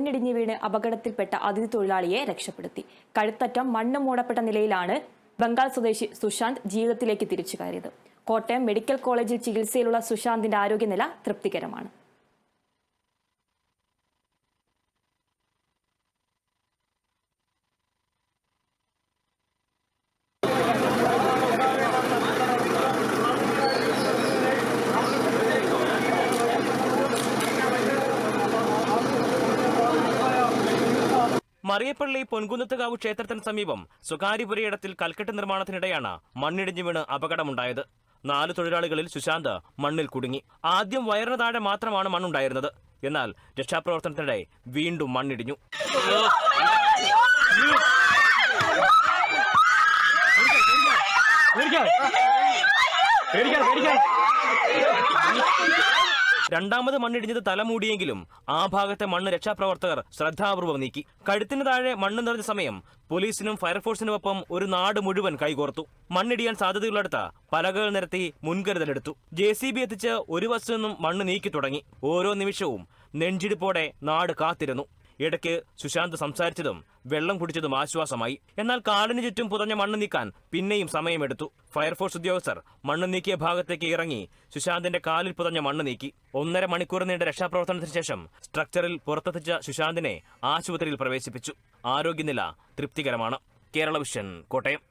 മണ്ണിടിഞ്ഞ് വീണ് അപകടത്തിൽപ്പെട്ട അതിഥി തൊഴിലാളിയെ രക്ഷപ്പെടുത്തി. കഴുത്തറ്റം മണ്ണ് മൂടപ്പെട്ട നിലയിലാണ് ബംഗാൾ സ്വദേശി സുശാന്ത് ജീവിതത്തിലേക്ക് തിരിച്ചു കയറിയത്. കോട്ടയം മെഡിക്കൽ കോളേജിൽ ചികിത്സയിലുള്ള സുശാന്തിന്റെ ആരോഗ്യനില തൃപ്തികരമാണ്. മറിയപ്പള്ളി പൊൻകുന്നത്തുകാവ് ക്ഷേത്രത്തിന് സമീപം സ്വകാര്യ പുരയിടത്തിൽ കൽക്കെട്ട് നിർമ്മാണത്തിനിടെയാണ് മണ്ണിടിഞ്ഞു വീണ് അപകടമുണ്ടായത്. 4 തൊഴിലാളികളിൽ സുശാന്ത് മണ്ണിൽ കുടുങ്ങി. ആദ്യം വയറിന് താഴെ മാത്രമാണ് മണ്ണുണ്ടായിരുന്നത്. എന്നാൽ രക്ഷാപ്രവർത്തനത്തിനിടെ വീണ്ടും മണ്ണിടിഞ്ഞു. രണ്ടാമത് മണ്ണിടിഞ്ഞത് തലമൂടിയെങ്കിലും ആ ഭാഗത്തെ മണ്ണ് രക്ഷാപ്രവർത്തകർ ശ്രദ്ധാപൂർവ്വം നീക്കി. കഴുത്തിന് താഴെ മണ്ണ് നിറഞ്ഞ സമയം പോലീസിനും ഫയർഫോഴ്സിനുമൊപ്പം ഒരു നാട് മുഴുവൻ കൈകോർത്തു. മണ്ണിടിയാൻ സാധ്യതയുള്ളിടത്ത് പലകകൾ നിരത്തി മുൻകരുതലെടുത്തു. JCB എത്തിച്ച് ഒരു വശത്തു നിന്നും മണ്ണ് നീക്കി തുടങ്ങി. ഓരോ നിമിഷവും നെഞ്ചിടിപ്പോടെ നാട് കാത്തിരുന്നു. ഇടയ്ക്ക് സുശാന്ത് സംസാരിച്ചതും വെള്ളം കുടിച്ചതും ആശ്വാസമായി. എന്നാൽ കാടിന് ചുറ്റും പുതഞ്ഞ മണ്ണ് നീക്കാൻ പിന്നെയും സമയമെടുത്തു. ഫയർഫോഴ്സ് ഉദ്യോഗസ്ഥർ മണ്ണ് നീക്കിയ ഭാഗത്തേക്ക് ഇറങ്ങി സുശാന്തിന്റെ കാലിൽ പുതഞ്ഞ മണ്ണ് നീക്കി. 1.5 മണിക്കൂർ നീണ്ട രക്ഷാപ്രവർത്തനത്തിന് ശേഷം സ്ട്രക്ചറിൽ പുറത്തെത്തിച്ച സുശാന്തിനെ ആശുപത്രിയിൽ പ്രവേശിപ്പിച്ചു. ആരോഗ്യനില തൃപ്തികരമാണ്. കേരള വിഷൻ, കോട്ടയം.